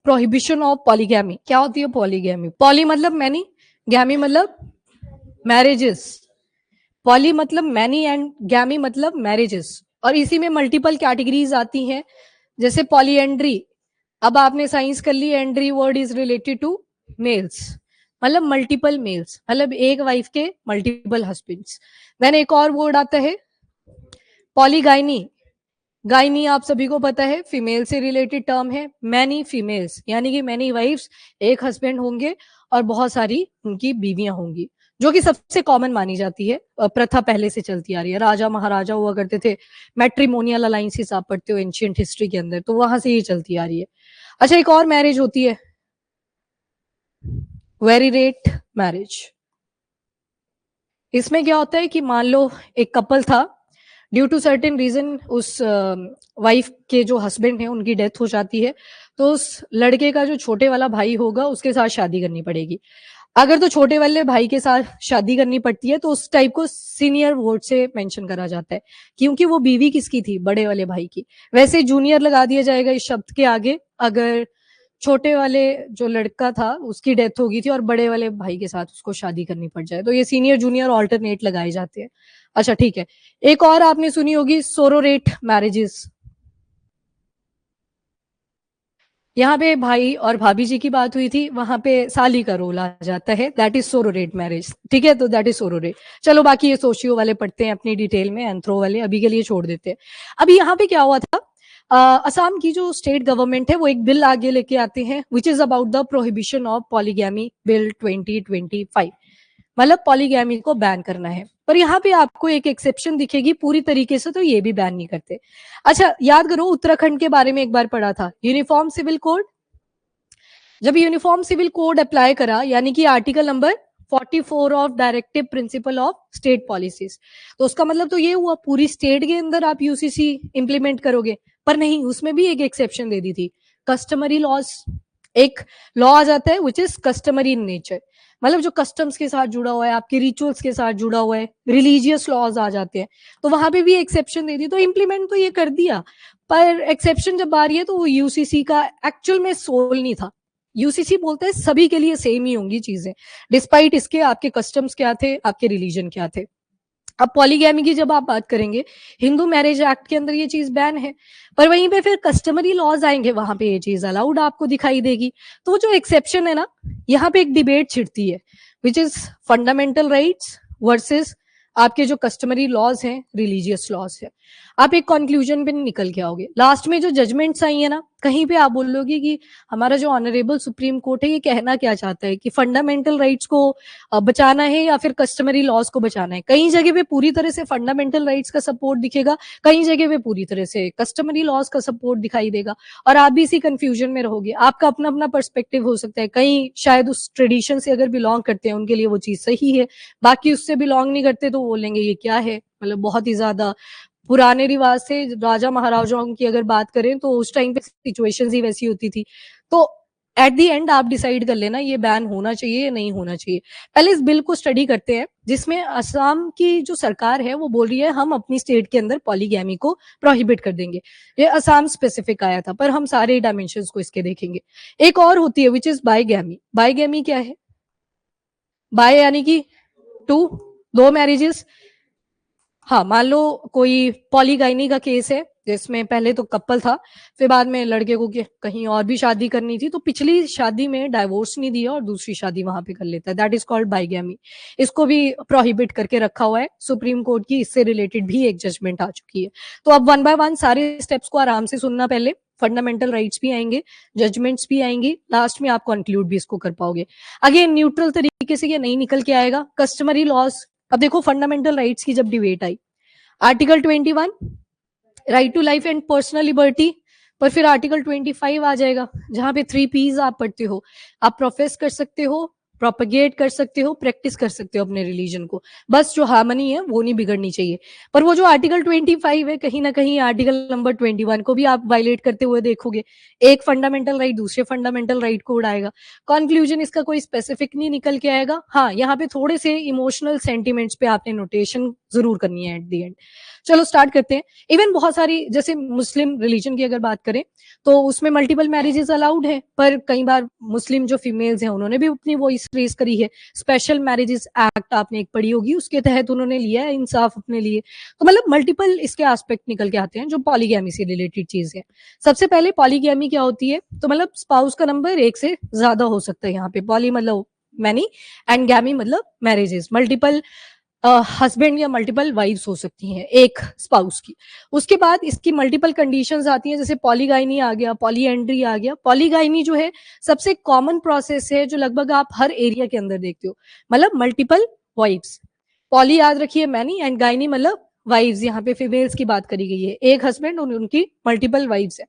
Prohibition of polygamy. क्या होती है पॉलीगैमी? पॉली मतलब मैनी, गैमी मतलब मैरिजेस। पॉली मतलब मैनी एंड गैमी मतलब मैरिजेस। और इसी में मल्टीपल कैटेगरीज आती हैं, जैसे पॉलीएंड्री। अब आपने साइंस कर ली, andry word is related to males, मतलब मल्टीपल मेल्स, मतलब एक वाइफ के मल्टीपल हस्बैंड्स। देन एक और वर्ड आता है पॉलीगाइनी। गाइनी आप सभी को पता है फीमेल से रिलेटेड टर्म है। मैनी फीमेल्स यानी कि मैनी वाइफ्स, एक हस्बैंड होंगे और बहुत सारी उनकी बीवियां होंगी, जो कि सबसे कॉमन मानी जाती है। प्रथा पहले से चलती आ रही है, राजा महाराजा हुआ करते थे, मैट्रिमोनियल अलायंसेस आप पढ़ते हो एंशियंट हिस्ट्री के अंदर, तो वहां से ये चलती आ रही है। अच्छा, एक और मैरिज होती है वेरी रेट मैरिज। इसमें क्या होता है कि मान लो एक कपल था, ड्यू टू सर्टेन रीजन उस वाइफ के जो हस्बैंड है उनकी डेथ हो जाती है, तो उस लड़के का जो छोटे वाला भाई होगा उसके साथ शादी करनी पड़ेगी। अगर तो छोटे वाले भाई के साथ शादी करनी पड़ती है तो उस टाइप को सीनियर वर्ड से मेंशन करा जाता है, क्योंकि वो बीवी किसकी थी? बड़े वाले भाई की। वैसे जूनियर लगा दिया जाएगा इस शब्द के आगे अगर छोटे वाले जो लड़का था उसकी डेथ हो गई थी और बड़े वाले भाई के साथ उसको शादी करनी पड़ जाए, तो ये सीनियर जूनियर ऑल्टरनेट लगाए जाते हैं। अच्छा ठीक है, एक और आपने सुनी होगी सोरोरेट मैरिजेस। यहाँ पे भाई और भाभी जी की बात हुई थी, वहां पे साली का रोल आ जाता है, दैट इज सोरोरेट मैरिज। ठीक है, तो दैट इज सोरोरेट। चलो बाकी ये सोशियो वाले पढ़ते हैं अपनी डिटेल में, एंथ्रो वाले अभी के लिए छोड़ देते हैं। अभी यहाँ पे क्या हुआ था, असम की जो स्टेट गवर्नमेंट है वो एक बिल आगे लेके आते हैं which is about the prohibition of polygamy bill 2025। मतलब पॉलीगैमी को बैन करना है, पर यहाँ पे आपको एक एक्सेप्शन दिखेगी, पूरी तरीके से तो ये भी बैन नहीं करते। अच्छा याद करो उत्तराखंड के बारे में एक बार पढ़ा था, यूनिफॉर्म सिविल कोड। जब यूनिफॉर्म सिविल कोड अप्लाई करा, यानी कि article number 44 of directive principle of state policies, तो उसका मतलब तो ये हुआ पूरी स्टेट के अंदर आप यूसीसी इंप्लीमेंट करोगे, पर नहीं, उसमें भी एक एक्सेप्शन दे दी थी, कस्टमरी लॉज। एक लॉ आ जाता है which is customary in nature, मतलब जो कस्टम्स के साथ जुड़ा हुआ है, आपके रिचुअल्स के साथ जुड़ा हुआ है, रिलीजियस लॉज आ जाते हैं, तो वहां पे भी एक्सेप्शन दे दी, तो इंप्लीमेंट तो ये कर दिया, पर एक्सेप्शन जब आ रही है तो वो यूसीसी का एक्चुअल में सोल नहीं था। यूसीसी बोलता है सभी के लिए सेम ही होंगी चीजें, डिस्पाइट इसके आपके कस्टम्स क्या थे, आपके रिलीजन क्या थे। अब पॉलीगैमी की जब आप बात करेंगे, हिंदू मैरिज एक्ट के अंदर ये चीज बैन है, पर वहीं पे फिर कस्टमरी लॉज आएंगे, वहां पे ये चीज अलाउड आपको दिखाई देगी। तो जो एक्सेप्शन है ना, यहाँ पे एक डिबेट छिड़ती है which is fundamental rights versus आपके जो कस्टमरी लॉज हैं, रिलीजियस लॉज है। आप एक कंक्लूजन पे निकल के आओगे। लास्ट में जो जजमेंट्स आई है ना, कहीं पे आप बोलोगे कि हमारा जो ऑनरेबल सुप्रीम कोर्ट है ये कहना क्या चाहता है, कि फंडामेंटल राइट्स को बचाना है या फिर कस्टमरी लॉज को बचाना है। कई जगह पे पूरी तरह से फंडामेंटल राइट्स का सपोर्ट दिखेगा, कई जगह पे पूरी तरह से कस्टमरी लॉज का सपोर्ट दिखाई देगा, और आप भी इसी कंफ्यूजन में रहोगे। आपका अपना अपना पर्सपेक्टिव हो सकता है, कहीं शायद उस ट्रेडिशन से अगर बिलोंग करते हैं उनके लिए वो चीज सही है, बाकी उससे बिलोंग नहीं करते तो वो बोलेंगे ये क्या है, मतलब बहुत ही ज्यादा पुराने रिवाज से। राजा महाराजाओं की अगर बात करें तो उस टाइम पे सिचुएशंस ही वैसी होती थी। तो एट दी एंड आप डिसाइड कर लेना ये बैन होना चाहिए या नहीं होना चाहिए। पहले इस बिल को स्टडी करते हैं, जिसमें असम की जो सरकार है वो बोल रही है हम अपनी स्टेट के अंदर पॉलीगैमी को प्रोहिबिट कर देंगे। ये असम स्पेसिफिक आया था, पर हम सारे डायमेंशंस को इसके देखेंगे। एक और होती है विच इज बाईगैमी। बाईगैमी क्या है? बाय यानी कि टू, दो मैरिजेस। हाँ, मान लो कोई पॉलीगाइनी का केस है जिसमें पहले तो कपल था, फिर बाद में लड़के को कहीं और भी शादी करनी थी, तो पिछली शादी में डाइवोर्स नहीं दिया और दूसरी शादी वहां पे कर लेता है, दैट इज कॉल्ड बाईगैमी। इसको भी प्रोहिबिट करके रखा हुआ है सुप्रीम कोर्ट की, इससे रिलेटेड भी एक जजमेंट आ चुकी है। तो अब वन बाय वन सारे स्टेप्स को आराम से सुनना, पहले फंडामेंटल राइट्स भी आएंगे, जजमेंट्स भी आएंगी, लास्ट में आप कंक्लूड भी इसको कर पाओगे। अगेन न्यूट्रल तरीके से ये नहीं निकल के आएगा। कस्टमरी लॉज, अब देखो फंडामेंटल राइट्स की जब डिबेट आई, article 21 right to life and personal liberty, पर फिर आर्टिकल 25 आ जाएगा जहां पे 3 P's आप पढ़ते हो। आप प्रोफेस कर सकते हो, प्रोपगेट कर सकते हो, प्रैक्टिस कर सकते हो अपने रिलीजन को, बस जो हार्मनी है वो नहीं बिगड़नी चाहिए। पर वो जो आर्टिकल 25 है, कहीं ना कहीं आर्टिकल नंबर 21 को भी आप वायलेट करते हुए देखोगे। एक फंडामेंटल राइट दूसरे फंडामेंटल राइट को उड़ाएगा। कंक्लूजन इसका कोई स्पेसिफिक नहीं निकल के आएगा। हाँ, यहाँ पे थोड़े से इमोशनल सेंटिमेंट्स पे आपने नोटेशन जरूर करनी है एट द एंड। चलो स्टार्ट करते हैं। इवन बहुत सारी, जैसे मुस्लिम रिलीजन की अगर बात करें तो उसमें मल्टीपल मैरिजेस अलाउड है, पर कई बार मुस्लिम जो फीमेल्स हैं उन्होंने भी अपनी वॉइस रेज करी है। स्पेशल मैरिजेस एक्ट आपने एक पढ़ी होगी, उसके तहत उन्होंने लिया है इंसाफ अपने लिए। तो मतलब मल्टीपल इसके एस्पेक्ट निकल के आते हैं जो पॉलीगैमी से रिलेटेड चीज है। सबसे पहले पॉलीगैमी क्या होती है, तो मतलब स्पाउस का नंबर एक से ज्यादा हो सकता है। यहाँ पे पॉली मतलब मैनी एंड गैमी मतलब मैरिजेस, मल्टीपल हस्बैंड या मल्टीपल वाइफ्स हो सकती हैं एक स्पाउस की। उसके बाद इसकी मल्टीपल कंडीशंस आती हैं, जैसे पॉलीगाइनी आ गया, पॉलीएंड्री आ गया। पॉलीगाइनी जो है सबसे कॉमन प्रोसेस है जो लगभग आप हर एरिया के अंदर देखते हो, मतलब मल्टीपल वाइफ्स। पॉली याद रखिए मैनी, एंड गाइनी मतलब वाइफ्स, यहाँ पे फीमेल्स की बात करी गई है, एक हस्बैंड और उनकी मल्टीपल वाइफ्स है।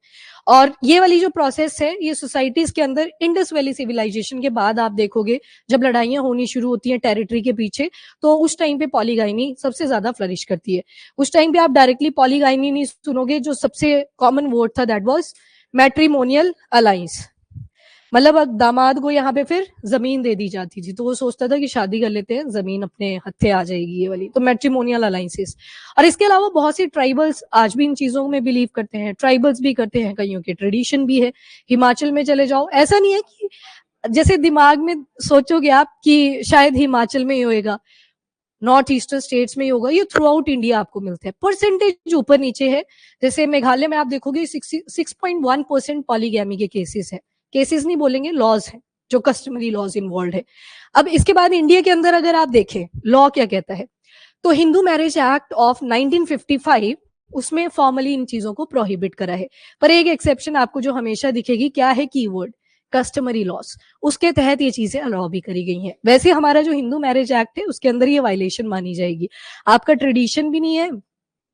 और ये वाली जो प्रोसेस है ये सोसाइटीज के अंदर इंडस वैली सिविलाइजेशन के बाद आप देखोगे, जब लड़ाइयां होनी शुरू होती हैं टेरिटरी के पीछे, तो उस टाइम पे पॉलीगाइनी सबसे ज्यादा फ्लरिश करती है। उस टाइम पे आप डायरेक्टली पॉलीगाइनी नहीं सुनोगे, जो सबसे कॉमन वर्ड था दैट वाज मैट्रिमोनियल अलायंस। मतलब अब दामाद को यहाँ पे फिर जमीन दे दी जाती थी, तो वो सोचता था कि शादी कर लेते हैं, जमीन अपने हत्थे आ जाएगी, ये वाली तो मैट्रिमोनियल अलायंसेस। और इसके अलावा बहुत सी ट्राइबल्स आज भी इन चीजों में बिलीव करते हैं, ट्राइबल्स भी करते हैं, कईयों के ट्रेडिशन भी है। हिमाचल में चले जाओ, ऐसा नहीं है कि जैसे दिमाग में सोचोगे आप कि शायद हिमाचल में ही होएगा, नॉर्थ ईस्टर्न स्टेट्स में ही होगा, ये थ्रू आउट इंडिया आपको मिलता है। परसेंटेज ऊपर नीचे है, जैसे मेघालय में आप देखोगे 6.1% पॉलीगैमी के केसेस है। केसेस नहीं बोलेंगे, लॉज है, जो कस्टमरी लॉज इन्वॉल्व है। अब इसके बाद इंडिया के अंदर अगर आप देखें लॉ क्या कहता है, तो हिंदू मैरिज एक्ट ऑफ 1955 उसमें फॉर्मली इन चीजों को प्रोहिबिट करा है। पर एक एक्सेप्शन आपको जो हमेशा दिखेगी, क्या है कीवर्ड, कस्टमरी लॉस, उसके तहत ये चीजें अलाउ भी करी गई हैं। वैसे हमारा जो हिंदू मैरिज एक्ट है उसके अंदर ये वायलेशन मानी जाएगी। आपका ट्रेडिशन भी नहीं है,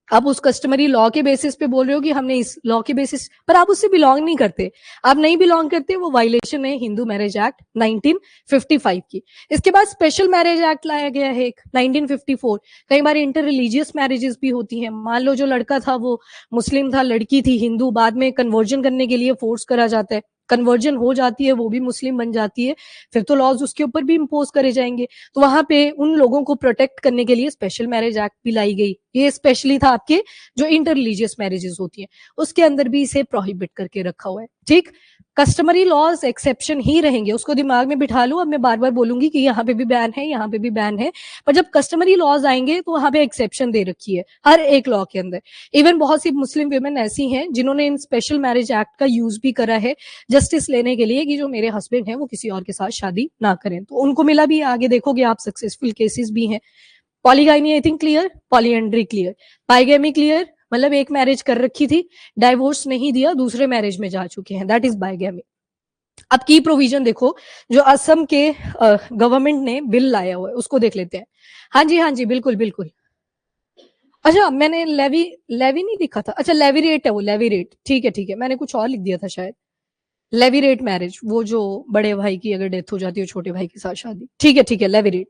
आप उस कस्टमरी लॉ के बेसिस पे बोल रहे हो कि हमने इस लॉ के बेसिस पर, आप उससे बिलोंग नहीं करते। आप नहीं बिलोंग करते, वो वायलेशन है हिंदू मैरिज एक्ट 1955 की। इसके बाद स्पेशल मैरिज एक्ट लाया गया है एक 1954। कई बार इंटर रिलीजियस मैरिजेस भी होती हैं। मान लो जो लड़का था वो मुस्लिम था, लड़की थी हिंदू, बाद में कन्वर्जन करने के लिए फोर्स करा जाता है, कन्वर्जन हो जाती है, वो भी मुस्लिम बन जाती है, फिर तो लॉज उसके ऊपर भी इम्पोज करे जाएंगे। तो वहां पे उन लोगों को प्रोटेक्ट करने के लिए स्पेशल मैरिज एक्ट भी लाई गई। ये स्पेशली था आपके जो इंटर रिलीजियस मैरिजेस होती हैं, उसके अंदर भी इसे प्रोहिबिट करके रखा हुआ है। ठीक, कस्टमरी लॉज एक्सेप्शन ही रहेंगे, उसको दिमाग में बिठा लो। अब मैं बार बार बोलूंगी कि यहाँ पे भी बैन है, यहाँ पे भी बैन है, पर जब कस्टमरी लॉज आएंगे तो वहां पे एक्सेप्शन दे रखी है हर एक लॉ के अंदर। इवन बहुत सी मुस्लिम वुमेन ऐसी हैं जिन्होंने इन स्पेशल मैरिज एक्ट का यूज भी करा है जस्टिस लेने के लिए, कि जो मेरे हस्बैंड है वो किसी और के साथ शादी ना करें, तो उनको मिला भी। आगे देखोगे आप सक्सेसफुल केसेस भी हैं। Polygyny I think clear, polyandry clear, bigamy clear, मतलब एक मैरिज कर रखी थी, डाइवोर्स नहीं दिया, दूसरे मैरिज में जा चुके हैं, दैट इज बाइगेमी। अब की प्रोविजन देखो जो असम के गवर्नमेंट ने बिल लाया हुआ है, उसको देख लेते हैं। हाँ जी, हाँ जी, बिल्कुल बिल्कुल। अच्छा, मैंने लेवी लेवी नहीं लिखा था, अच्छा लेवी रेट है वो, लेवी रेट, ठीक है ठीक है, मैंने कुछ और लिख दिया था शायद। लेवी रेट मैरिज, वो जो बड़े भाई की अगर डेथ हो जाती है छोटे भाई के साथ शादी, ठीक है, लेवी रेट।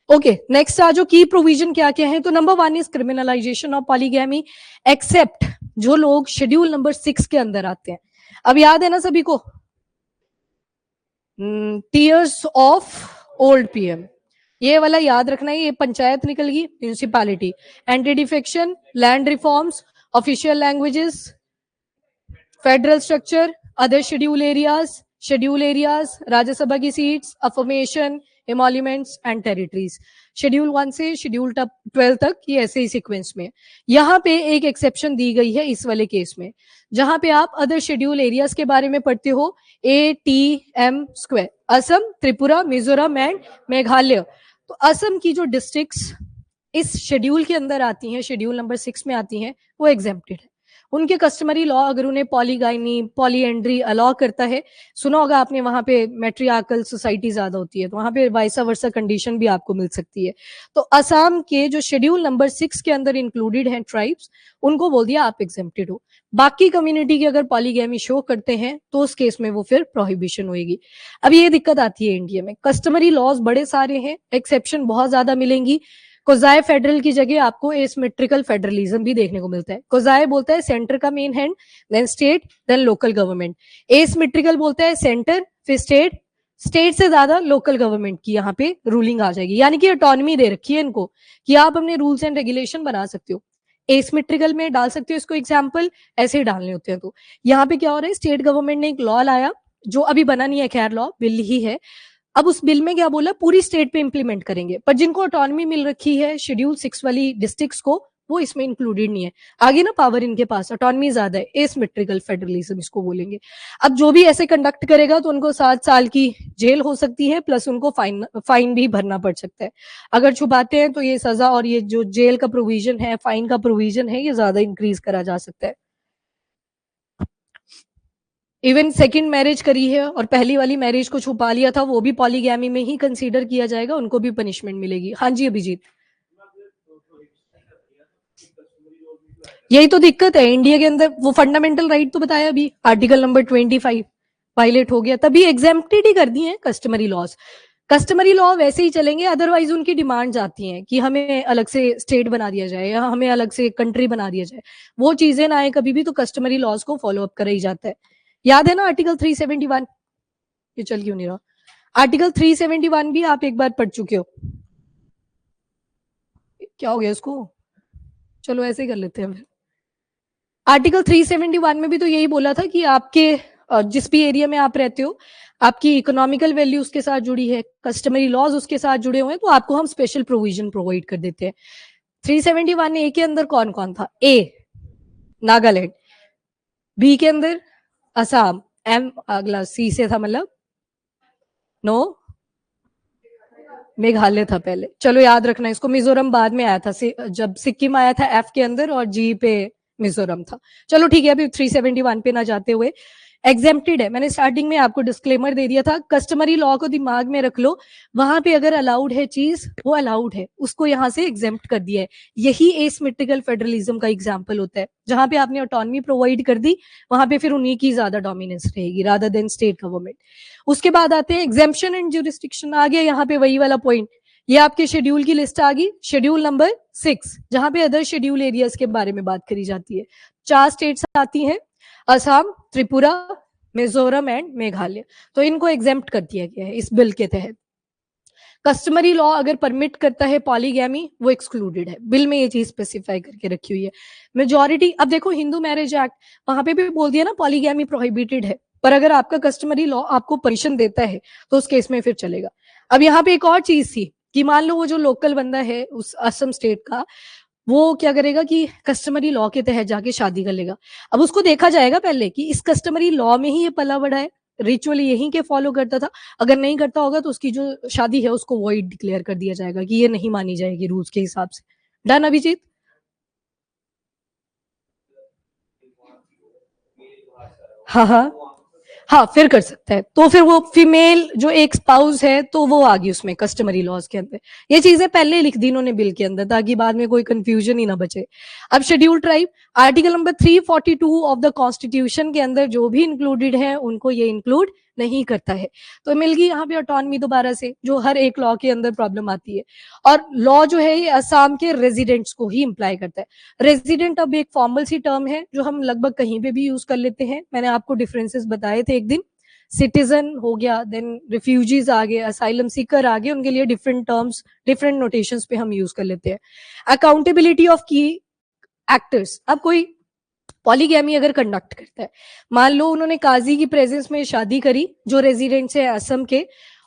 ओके, नेक्स्ट आ जो की प्रोविजन क्या क्या है, तो number 1 is criminalization of polygamy except जो लोग शेड्यूल नंबर 6 के अंदर आते हैं। अब याद है ना सभी को, टीयर्स ऑफ ओल्ड पीएम, ये वाला याद रखना है। ये पंचायत निकल गई, municipality, anti defection, land reforms, official languages, federal structure, other schedule areas, Rajya Sabha की seats, affirmation, emoluments and territories. Schedule 1 से शेड्यूल 12 तक ये ऐसे ही सीक्वेंस में। यहाँ पे एक एक्सेप्शन दी गई है इस वाले केस में, जहां पे आप अदर शेड्यूल एरियाज के बारे में पढ़ते हो, ATM², असम, त्रिपुरा, मिजोरम एंड मेघालय। तो असम की जो डिस्ट्रिक्ट्स इस शेड्यूल के अंदर आती हैं, शेड्यूल नंबर 6 में आती हैं, वो एग्जेम्प्टेड है। उनके कस्टमरी लॉ अगर उन्हें पॉलीगाइनी पॉलीएंड्री अलाउ करता है, सुना होगा आपने वहां पे मैट्रियार्कल सोसाइटी ज्यादा होती है, तो वहां पे वाइसा वर्सा कंडीशन भी आपको मिल सकती है। तो असम के जो शेड्यूल नंबर 6 के अंदर इंक्लूडेड हैं ट्राइब्स, उनको बोल दिया आप एग्जेम्प्टेड हो। बाकी कम्युनिटी की अगर पॉलीगैमी शो करते हैं तो उस केस में वो फिर प्रोहिबिशन होगी। अब ये दिक्कत आती है इंडिया में, कस्टमरी लॉज बड़े सारे हैं, एक्सेप्शन बहुत ज्यादा मिलेंगी। कोजाए फेडरल की जगह आपको एसिमेट्रिकल फेडरलिज्म भी देखने को मिलता है। कोजाए बोलता है सेंटर का main hand, then state, then local government. Asymmetrical बोलता है सेंटर फिर स्टेट, स्टेट से ज्यादा लोकल गवर्नमेंट की यहाँ पे रूलिंग आ जाएगी, यानी कि ऑटोनॉमी दे रखी है इनको कि आप अपने रूल्स एंड रेगुलेशन बना सकते हो। एसिमेट्रिकल में डाल सकते हो इसको एग्जाम्पल, ऐसे ही डालने होते हैं। तो यहाँ पे क्या हो रहा है, स्टेट गवर्नमेंट ने एक लॉ लाया जो अभी बना नहीं है, खैर लॉ बिल ही है। अब उस बिल में क्या बोला, पूरी स्टेट पे इंप्लीमेंट करेंगे, पर जिनको ऑटोनॉमी मिल रखी है शेड्यूल 6 वाली डिस्ट्रिक्ट्स को, वो इसमें इंक्लूडेड नहीं है। आगे ना पावर इनके पास, ऑटोनॉमी ज्यादा है, एसिमेट्रिकल फेडरलिज्म इसको बोलेंगे। अब जो भी ऐसे कंडक्ट करेगा तो उनको 7 साल की जेल हो सकती है, प्लस उनको फाइन भी भरना पड़ सकता है। अगर छुपाते हैं तो ये सजा और ये जो जेल का प्रोविजन है, फाइन का प्रोविजन है, ये ज्यादा इंक्रीज करा जा सकता है। इवन सेकंड मैरिज करी है और पहली वाली मैरिज को छुपा लिया था, वो भी पॉलीगैमी में ही कंसीडर किया जाएगा, उनको भी पनिशमेंट मिलेगी। हाँ जी अभिजीत, यही तो दिक्कत है इंडिया के अंदर। वो फंडामेंटल राइट तो बताया अभी, आर्टिकल नंबर 25 वायलेट हो गया, तभी एग्जेम्प्टेड ही कर दिए हैं कस्टमरी लॉज। कस्टमरी लॉ वैसे ही चलेंगे, अदरवाइज उनकी डिमांड्स आती हैं कि हमें अलग से स्टेट बना दिया जाए या हमें अलग से कंट्री बना दिया जाए। वो चीजें ना आए कभी भी, तो कस्टमरी लॉज को फॉलो अप करा ही जाता है। याद है ना आर्टिकल 371, ये चल क्यों नहीं रहा, आर्टिकल 371 भी आप एक बार पढ़ चुके हो। क्या हो गया इसको, चलो ऐसे ही कर लेते हैं फिर। आर्टिकल 371 में भी तो यही बोला था कि आपके जिस भी एरिया में आप रहते हो, आपकी इकोनॉमिकल वैल्यू उसके साथ जुड़ी है, कस्टमरी लॉज उसके साथ जुड़े हुए हैं, तो आपको हम स्पेशल प्रोविजन प्रोवाइड कर देते हैं। 371 ए के अंदर कौन कौन था, ए नागालैंड, बी के अंदर असम, एम अगला सी से था, मतलब नो मेघालय था पहले, चलो याद रखना इसको। मिजोरम बाद में आया था, जब सिक्किम आया था एफ के अंदर और जी पे मिजोरम था। चलो ठीक है, अभी 371 पे ना जाते हुए, एग्जेम्प्टेड है। मैंने स्टार्टिंग में आपको डिस्क्लेमर दे दिया था, कस्टमरी लॉ को दिमाग में रख लो, वहां पे अगर अलाउड है चीज, वो अलाउड है, उसको यहाँ से एग्जेम्प्ट कर दिया है। यही एसिमेट्रिकल फेडरलिज्म का एग्जाम्पल होता है, जहां पे आपने ऑटोनॉमी प्रोवाइड कर दी, वहां पे फिर उन्हीं की ज्यादा डोमिनेंस रहेगी रादर देन स्टेट गवर्नमेंट। उसके बाद आते हैं एग्जेम्पशन एंड ज्यूरिस्डिक्शन, आ गया यहाँ पे वही वाला पॉइंट। ये आपके शेड्यूल की लिस्ट आ गई, शेड्यूल नंबर 6, जहां पे अदर शेड्यूल एरियाज के बारे में बात करी जाती है। 4 स्टेट्स आती हैं, असम, त्रिपुरा, मिजोरम एंड मेघालय। तो इनको एग्जेम्प्ट कर दिया गया है इस बिल के तहत। कस्टमरी लॉ अगर परमिट करता है पॉलीगैमी, वो एक्सक्लूडेड है, बिल में ये चीज स्पेसिफाई करके रखी हुई है। मेजॉरिटी, अब देखो हिंदू मैरिज एक्ट, वहां पे भी बोल दिया ना पॉलीगैमी प्रोहिबिटेड है, पर अगर आपका कस्टमरी लॉ आपको परमिशन देता है तो उस केस में फिर चलेगा। अब यहाँ पे एक और चीज थी कि मान लो वो जो लोकल बंदा है उस असम स्टेट का, वो क्या करेगा कि कस्टमरी लॉ के तहत जाके शादी कर लेगा। अब उसको देखा जाएगा पहले कि इस कस्टमरी लॉ में ही ये पला बड़ा है, रिचुअली यहीं के फॉलो करता था। अगर नहीं करता होगा तो उसकी जो शादी है उसको वॉइड डिक्लेयर कर दिया जाएगा कि ये नहीं मानी जाएगी रूल्स के हिसाब से। डन अभिजीत? हाँ हाँ हाँ, फिर कर सकता है। तो फिर वो फीमेल जो एक स्पाउस है तो वो आ गई उसमें कस्टमरी लॉज के अंदर। ये चीजें पहले लिख दी इन्होंने बिल के अंदर ताकि बाद में कोई कंफ्यूजन ही ना बचे। अब schedule tribe, article number 342 of the constitution के अंदर जो भी इंक्लूडेड है उनको ये इंक्लूड नहीं करता है। तो मिल गई यहाँ पे ऑटोनॉमी दोबारा से, जो हर एक लॉ के अंदर प्रॉब्लम आती है। और लॉ जो है ये असम के रेजिडेंट्स को ही इंप्लाई करता है। रेजिडेंट अब एक फॉर्मल सी टर्म है जो हम लगभग कहीं पे भी यूज कर लेते हैं, मैंने आपको डिफरेंसेस बताए थे एक दिन। सिटीजन हो गया, देन रिफ्यूजीज आ गए, असाइलम सीकर आ गए, उनके लिए डिफरेंट टर्म्स डिफरेंट नोटेशंस पे हम यूज कर लेते हैं। अकाउंटेबिलिटी ऑफ की एक्टर्स, अब कोई पॉलीगैमी अगर कंडक्ट करता है, मान लो उन्होंने काजी की प्रेजेंस में शादी करी जो रेजिडेंट्स है असम के,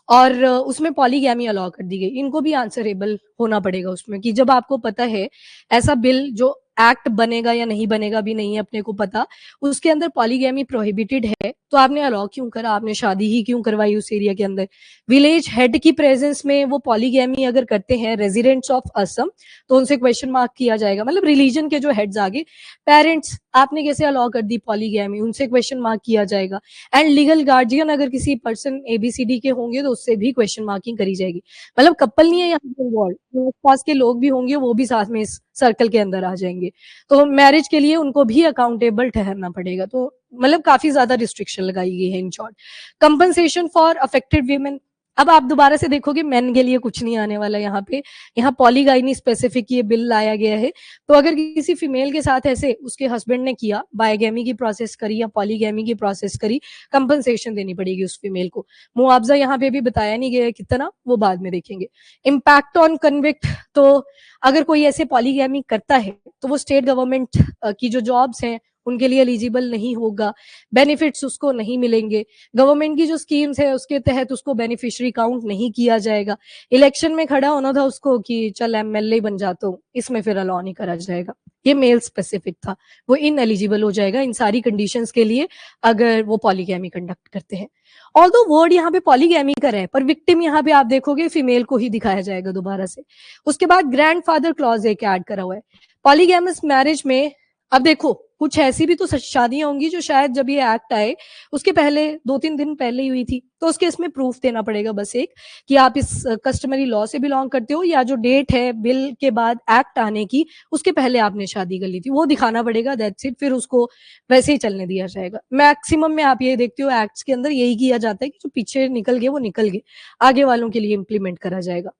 और उसमें पॉलीगैमी अलाउ कर दी गई, इनको भी आंसरेबल होना पड़ेगा उसमें कि जब आपको पता है ऐसा बिल जो एक्ट बनेगा या नहीं बनेगा भी नहीं है अपने को पता, उसके अंदर पॉलीगैमी प्रोहिबिटेड है, तो आपने अलाउ क्यों करा, आपने शादी ही क्यों करवाई उस एरिया के अंदर। विलेज हेड की प्रेजेंस में वो पॉलीगैमी अगर करते हैं रेजिडेंट्स ऑफ असम, तो उनसे क्वेश्चन मार्क किया जाएगा, मतलब रिलीजन के जो हेड्स आगे, पेरेंट्स आपने कैसे अलाउ कर दी पॉलीगैमी, उनसे क्वेश्चन मार्क किया जाएगा। एंड लीगल गार्जियन अगर किसी पर्सन ABCD के होंगे तो उससे भी क्वेश्चन मार्किंग करी जाएगी। मतलब कपल नहीं है यहाँ पे इन्वॉल्व, आसपास के लोग भी होंगे, वो भी साथ में इस सर्कल के अंदर आ जाएंगे, तो मैरिज के लिए उनको भी अकाउंटेबल ठहरना पड़ेगा। तो मतलब काफी ज्यादा रिस्ट्रिक्शन लगाई गई है in short. Compensation for affected women, अब आप दोबारा से देखोगे मेन के लिए कुछ नहीं आने वाला यहाँ पे, यहाँ पॉलीगाइनी स्पेसिफिक ये बिल लाया गया है। तो अगर किसी फीमेल के साथ ऐसे उसके हस्बैंड ने किया, बायोगैमी की प्रोसेस करी या पॉलीगैमी की प्रोसेस करी, कंपनसेशन देनी पड़ेगी उस फीमेल को। मुआवजा यहाँ पे भी बताया नहीं गया है कितना, वो बाद में देखेंगे। इम्पैक्ट ऑन कन्विक्ट, तो अगर कोई ऐसे पॉलीगैमी करता है तो वो स्टेट गवर्नमेंट की जो जॉब्स हैं उनके लिए एलिजिबल नहीं होगा, बेनिफिट्स उसको नहीं मिलेंगे, गवर्नमेंट की जो स्कीम्स है उसके तहत उसको बेनिफिशियरी काउंट नहीं किया जाएगा, इलेक्शन में खड़ा होना था उसको कि चल MLA बन जाता हूँ, इसमें फिर अलाउ नहीं करा जाएगा। ये मेल स्पेसिफिक था, वो इन एलिजिबल हो जाएगा इन सारी कंडीशंस के लिए अगर वो पॉलीगैमी कंडक्ट करते हैं। ऑल्दो वर्ड यहाँ पे पॉलीगैमी का है, पर विक्टिम यहाँ पे आप देखोगे फीमेल को ही दिखाया जाएगा दोबारा से। उसके बाद ग्रैंडफादर क्लॉज एक ऐड करा हुआ है पॉलीगैमस मैरिज में। अब देखो कुछ ऐसी भी तो शादियां होंगी जो शायद जब ये एक्ट आए उसके पहले 2-3 दिन पहले ही हुई थी, तो उसके इसमें प्रूफ देना पड़ेगा बस एक कि आप इस कस्टमरी लॉ से बिलोंग करते हो, या जो डेट है बिल के बाद एक्ट आने की उसके पहले आपने शादी कर ली थी, वो दिखाना पड़ेगा, दैट्स इट। फिर उसको वैसे ही चलने दिया जाएगा। मैक्सिमम में आप ये देखते हो एक्ट्स के अंदर यही किया जाता है कि जो पीछे निकल गए वो निकल गए, आगे वालों के लिए इंप्लीमेंट करा जाएगा।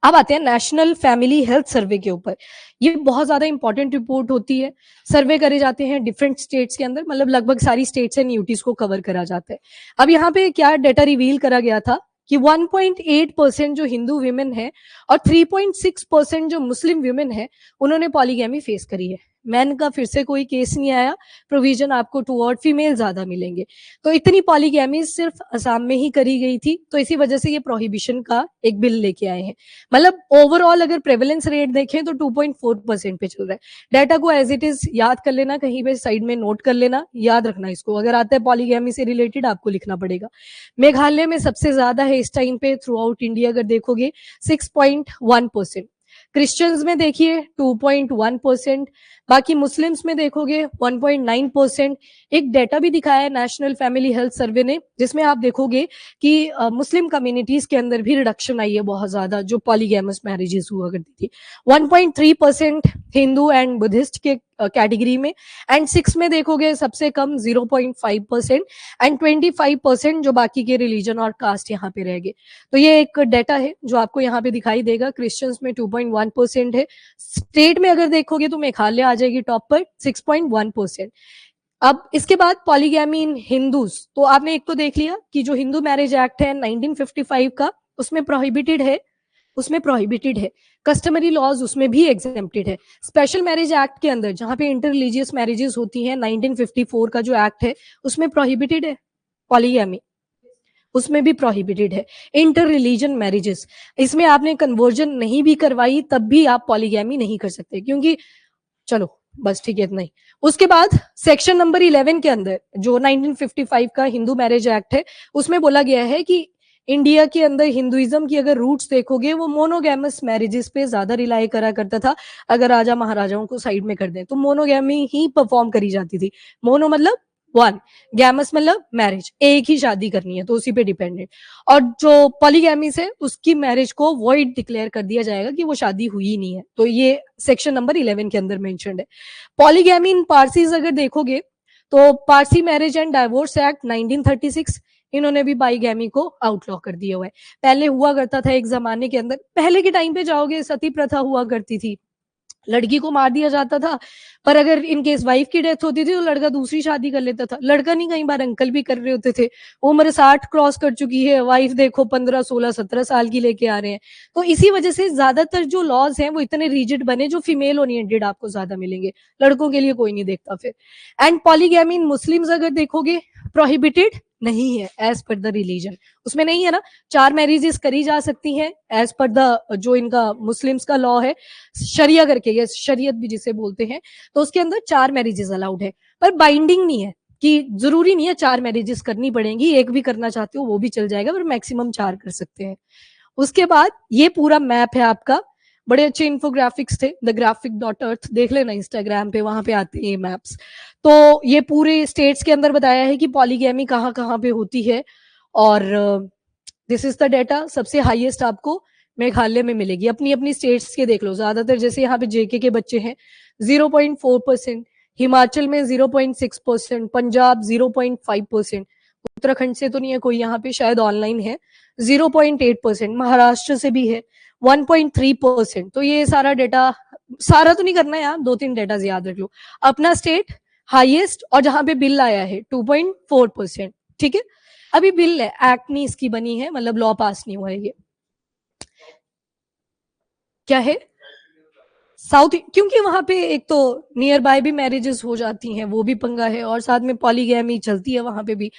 अब आते हैं नेशनल फैमिली हेल्थ सर्वे के ऊपर। ये बहुत ज्यादा इंपॉर्टेंट रिपोर्ट होती है, सर्वे करे जाते हैं डिफरेंट स्टेट्स के अंदर, मतलब लगभग सारी स्टेट्स एंड यूटीज को कवर करा जाता है। अब यहाँ पे क्या डाटा रिवील करा गया था कि 1.8% जो हिंदू विमेन है और 3.6% जो मुस्लिम विमेन है उन्होंने पॉलीगैमी फेस करी है। मैन का फिर से कोई केस नहीं आया, प्रोविजन आपको टुवर्ड फीमेल ज्यादा मिलेंगे। तो इतनी पॉलीगैमी सिर्फ असम में ही करी गई थी, तो इसी वजह से ये प्रोहिबिशन का एक बिल लेके आए हैं। मतलब ओवरऑल अगर प्रेवलेंस रेट देखें तो 2.4% पे चल रहा है। डाटा को एज इट इज याद कर लेना, कहीं पे साइड में नोट कर लेना, याद रखना इसको। अगर आता है पॉलीगैमी से रिलेटेड आपको लिखना पड़ेगा। मेघालय में सबसे ज्यादा है इस टाइम पे थ्रू आउट इंडिया, अगर देखोगे 6.1%। क्रिश्चियंस में देखिए 2.1%, बाकी मुस्लिम्स में देखोगे 1.9%। एक डेटा भी दिखाया है नेशनल फैमिली हेल्थ सर्वे ने, जिसमें आप देखोगे कि मुस्लिम कम्युनिटीज के अंदर भी रिडक्शन आई है बहुत ज्यादा, जो पॉलीगैमस मैरिजेस हुआ करती थी। 1.3% हिंदू एंड बुद्धिस्ट के कैटेगरी में, एंड 6 में देखोगे सबसे कम 0.5%, एंड 25% जो बाकी के रिलीजन और कास्ट यहाँ पे रह गए। तो ये एक डाटा है जो आपको यहाँ पे दिखाई देगा। क्रिश्चियंस में 2.1% है। स्टेट में अगर देखोगे तो मेघालय आ जाएगी टॉप पर 6.1%। अब इसके बाद पॉलीगैमी इन हिंदूज, तो आपने एक तो देख लिया कि जो हिंदू मैरिज एक्ट है 1955 का उसमें प्रोहिबिटेड है, उसमें प्रोहिबिटेड है। कस्टमरी लॉज उसमें भी एग्जेम्प्टेड है। स्पेशल मैरिज एक्ट के अंदर जहां पे इंटर रिलीजियस मैरिजेस होती हैं 1954 का जो एक्ट है उसमें प्रोहिबिटेड है पॉलीगैमी, उसमें भी प्रोहिबिटेड है। इंटर रिलीजन मैरिजेस, इसमें आपने कन्वर्जन नहीं भी करवाई तब भी आप पॉलीगैमी नहीं कर सकते, क्योंकि चलो बस ठीक है इतना ही। उसके बाद सेक्शन नंबर 11 के अंदर जो 1955 का हिंदू मैरिज एक्ट है उसमें बोला गया है कि इंडिया के अंदर हिंदुइज्म की अगर रूट्स देखोगे वो मोनोगैमस मैरिजेस पे ज्यादा रिलाई करा करता था। अगर राजा महाराजाओं को साइड में कर दें तो मोनोगैमी ही परफॉर्म करी जाती थी। मोनो मतलब वन, गैमस मतलब मैरिज, एक ही शादी करनी है तो उसी पे डिपेंडेंट। और जो पॉलीगैमिस है उसकी मैरिज को वॉइड डिक्लेयर कर दिया जाएगा कि वो शादी हुई नहीं है। तो ये सेक्शन नंबर 11 के अंदर मेंशन्ड है। पॉलीगैमी इन पारसीज अगर देखोगे तो Parsi marriage and divorce act 1936, इन्होंने भी बाईगैमी को आउटलॉ कर दिया हुआ है। पहले हुआ करता था एक जमाने के अंदर, पहले के टाइम पे जाओगे सती प्रथा हुआ करती थी, लड़की को मार दिया जाता था, पर अगर इन केस वाइफ की डेथ होती थी तो लड़का दूसरी शादी कर लेता था। लड़का नहीं, कई बार अंकल भी कर रहे होते थे। उम्र 60 क्रॉस कर चुकी है, वाइफ देखो 15, 16, 17 साल की लेके आ रहे हैं। तो इसी वजह से ज्यादातर जो लॉज हैं वो इतने रिजिड बने जो फीमेल ओरिएंटेड आपको ज्यादा मिलेंगे, लड़कों के लिए कोई नहीं देखता फिर। एंड पॉलीगैमी इन मुस्लिम्स अगर देखोगे प्रोहिबिटेड नहीं है एज पर द रिलीजन, उसमें नहीं है ना 4 मैरिजेस करी जा सकती हैं एज पर द जो इनका मुस्लिम्स का लॉ है शरिया करके, ये शरीयत भी जिसे बोलते हैं, तो उसके अंदर 4 मैरिजेस अलाउड है, पर बाइंडिंग नहीं है कि जरूरी नहीं है 4 मैरिजेस करनी पड़ेंगी, एक भी करना चाहते हो वो भी चल जाएगा, पर मैक्सिमम 4 कर सकते हैं। उसके बाद ये पूरा मैप है आपका, बड़े अच्छे इन्फोग्राफिक्स थे, द ग्राफिक डॉट अर्थ देख लेना इंस्टाग्राम पे, वहां पे आते हैं ये मैप्स। तो ये पूरे स्टेट्स के अंदर बताया है कि पॉलीगैमी कहाँ कहाँ पे होती है, और दिस इज द डेटा। सबसे हाईएस्ट आपको मेघालय में मिलेगी, अपनी अपनी स्टेट्स के देख लो, ज्यादातर जैसे यहाँ पे जेके के बच्चे हैं 0.4%, हिमाचल में 0.6%, पंजाब 0.5%, उत्तराखंड से तो नहीं है कोई, यहाँ पे शायद ऑनलाइन है 0.8%, महाराष्ट्र से भी है 1.3%। तो ये सारा डेटा, सारा तो नहीं करना है यार, 2-3 डेटा याद रख लो। अपना स्टेट हाईएस्ट, और जहां पे बिल आया है 2.4%, ठीक है। अभी बिल है, एक्ट नहीं इसकी बनी है, मतलब लॉ पास नहीं हुआ है ये। क्या है साउथ, क्योंकि वहां पे एक तो नियर बाय भी मैरिजेस हो जाती हैं, वो भी पंगा है, और साथ में पॉलीगैमी चलती है वहां पे भी,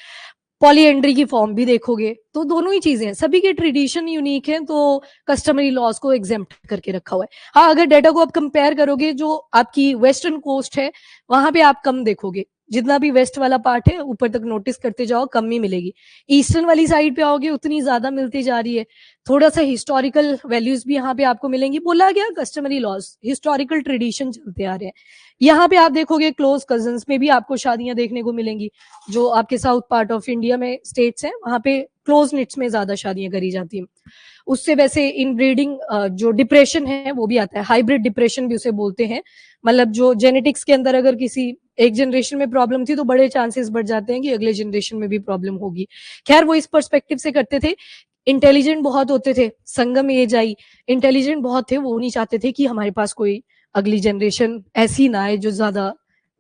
पॉलीएंड्री की फॉर्म भी देखोगे, तो दोनों ही चीजें हैं, सभी के ट्रेडिशन यूनिक हैं, तो कस्टमरी लॉज को एग्जेम्प्ट करके रखा हुआ है। हाँ, अगर डेटा को आप कंपेयर करोगे, जो आपकी वेस्टर्न कोस्ट है वहां पे आप कम देखोगे, जितना भी वेस्ट वाला पार्ट है ऊपर तक नोटिस करते जाओ कम ही मिलेगी, ईस्टर्न वाली साइड पे आओगे उतनी ज्यादा मिलती जा रही है। थोड़ा सा हिस्टोरिकल वैल्यूज भी यहाँ पे आपको मिलेंगी, बोला गया कस्टमरी लॉज, हिस्टोरिकल ट्रेडिशन चलते आ रहे हैं। यहाँ पे आप देखोगे क्लोज कजन्स में भी आपको शादियां देखने को मिलेंगी, जो आपके साउथ पार्ट ऑफ इंडिया में स्टेट्स हैं वहां पे क्लोज निट्स में ज्यादा शादियां करी जाती हैं। उससे वैसे इनब्रीडिंग जो डिप्रेशन है वो भी आता है, हाइब्रिड डिप्रेशन भी उसे बोलते हैं, मतलब जो जेनेटिक्स के अंदर अगर किसी एक जनरेशन में प्रॉब्लम थी तो बड़े चांसेस बढ़ जाते हैं कि अगले जनरेशन में भी प्रॉब्लम होगी। खैर वो इस पर्सपेक्टिव से करते थे, इंटेलिजेंट बहुत होते थे, संगम एज आई, इंटेलिजेंट बहुत थे, वो नहीं चाहते थे कि हमारे पास कोई अगली जनरेशन ऐसी ना आए जो ज्यादा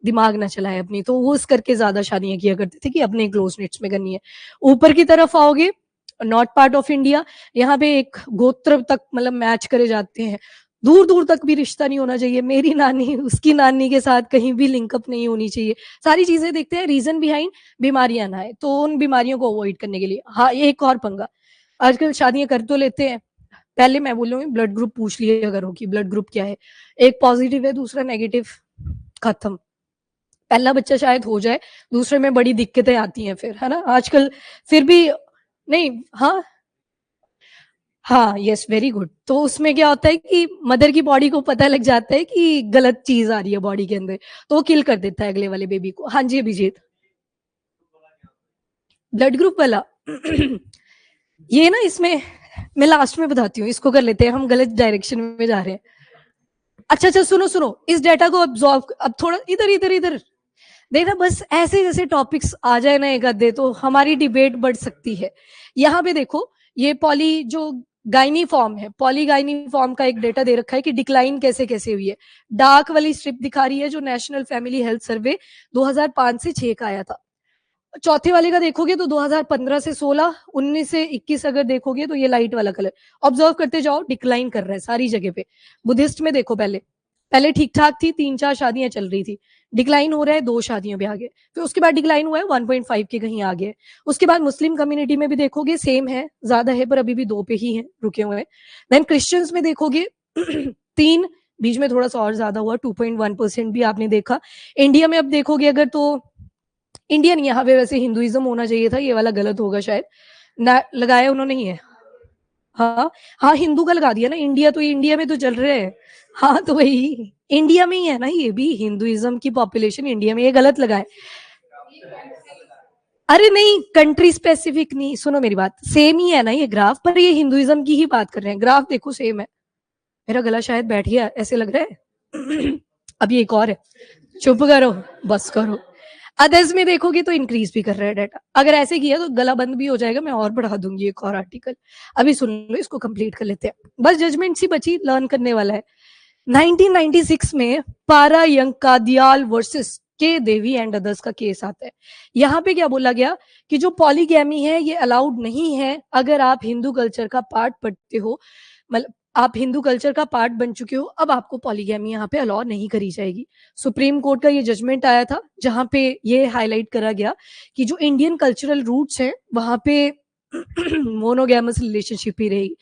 दिमाग ना चलाए अपनी, तो वो इस करके ज्यादा शादियां किया करते थे कि अपने क्लोज निट्स में करनी है। ऊपर की तरफ आओगे, नॉर्थ पार्ट ऑफ इंडिया, यहाँ पे एक गोत्र तक मतलब मैच करे जाते हैं, दूर दूर तक भी रिश्ता नहीं होना चाहिए, मेरी नानी उसकी नानी के साथ कहीं भी लिंकअप नहीं होनी चाहिए, सारी चीजें देखते हैं, रीजन बिहाइंड बीमारियां ना आए, तो उन बीमारियों को अवॉइड करने के लिए। हाँ, एक और पंगा, आजकल शादियां कर तो लेते हैं, पहले मैं बोल रही हूँ ब्लड ग्रुप पूछ लिया करो कि ब्लड ग्रुप क्या है, एक पॉजिटिव है दूसरा नेगेटिव, खत्म, पहला बच्चा शायद हो जाए, दूसरे में बड़ी दिक्कतें आती हैं फिर, है ना आजकल। फिर भी नहीं, हाँ हाँ, यस वेरी गुड। तो उसमें क्या होता है कि मदर की बॉडी को पता लग जाता है कि गलत चीज आ रही है बॉडी के अंदर, तो वो किल कर देता है अगले वाले बेबी को। हाँ जी अभिजीत, ब्लड ग्रुप वाला ये ना, इसमें मैं लास्ट में बताती हूँ, इसको कर लेते हैं, हम गलत डायरेक्शन में जा रहे हैं। अच्छा अच्छा, सुनो सुनो, इस डेटा को ऑब्जॉर्व, अब थोड़ा इधर इधर इधर देखना, बस ऐसे जैसे टॉपिक्स आ जाए ना एक आधे तो हमारी डिबेट बढ़ सकती है। यहाँ पे देखो, ये पॉली जो गाइनी फॉर्म है, पॉलीगाइनी फॉर्म का एक डेटा दे रखा है कि डिक्लाइन कैसे कैसे हुई है। डार्क वाली स्ट्रिप दिखा रही है जो नेशनल फैमिली हेल्थ सर्वे 2005 से 6 का आया था। चौथे वाले का देखोगे तो 2015 से 16, 19 से 21 अगर देखोगे तो ये लाइट वाला कलर, ऑब्जर्व करते जाओ, डिक्लाइन कर रहा है सारी जगह पे। बुद्धिस्ट में देखो, पहले पहले ठीक ठाक थी, 3-4 शादियां चल रही थी, डिक्लाइन हो रहा है 2 शादियों पे आ गए, फिर उसके बाद डिक्लाइन हुआ है 1.5 के कहीं आ गए। उसके बाद मुस्लिम कम्युनिटी में भी देखोगे सेम है, ज्यादा है पर अभी भी 2 पे ही है रुके हुए हैं। देन क्रिश्चियंस में देखोगे 3, बीच में थोड़ा सा और ज्यादा हुआ 2.1% भी आपने देखा। इंडिया में अब देखोगे अगर तो, इंडिया नहीं, यहाँ पे वैसे हिंदुइज्म होना चाहिए था, ये वाला गलत होगा शायद, ना लगाया उन्होंने ही है। हाँ हाँ, हिंदू का लगा दिया ना, इंडिया तो इंडिया में तो चल रहे हैं। हाँ तो वही इंडिया में ही है ना, ये भी हिंदुइज्म की पॉपुलेशन इंडिया में, ये गलत लगा है। अरे नहीं, कंट्री स्पेसिफिक नहीं, सुनो मेरी बात, सेम ही है ना ये ग्राफ, पर ये हिंदुइज्म की ही बात कर रहे हैं, ग्राफ देखो सेम है। मेरा गला शायद बैठ गया ऐसे लग रहा है अब ये एक और है, चुप करो, बस करो। अदर्स में देखोगे तो इंक्रीज भी कर रहा है डाटा, अगर ऐसे किया तो गला बंद भी हो जाएगा, मैं और बढ़ा दूंगी एक और आर्टिकल। अभी सुन लो, इसको कंप्लीट कर लेते हैं, बस जजमेंट सी बची, लर्न करने वाला है। 1996 में पारा यंग कादियाल वर्सेस के देवी एंड अदर्स का केस आता है। यहाँ पे क्या बोला गया कि जो पॉलीगैमी है ये अलाउड नहीं है अगर आप हिंदू कल्चर का पार्ट पढ़ते हो, मतलब आप हिंदू कल्चर का पार्ट बन चुके हो, अब आपको पॉलीगैमी यहाँ पे अलाउ नहीं करी जाएगी। सुप्रीम कोर्ट का ये जजमेंट आया था, जहाँ पे ये हाइलाइट करा गया कि जो इंडियन कल्चरल रूट्स हैं, वहाँ पे मोनोगैमस रिलेशनशिप ही रहेगी।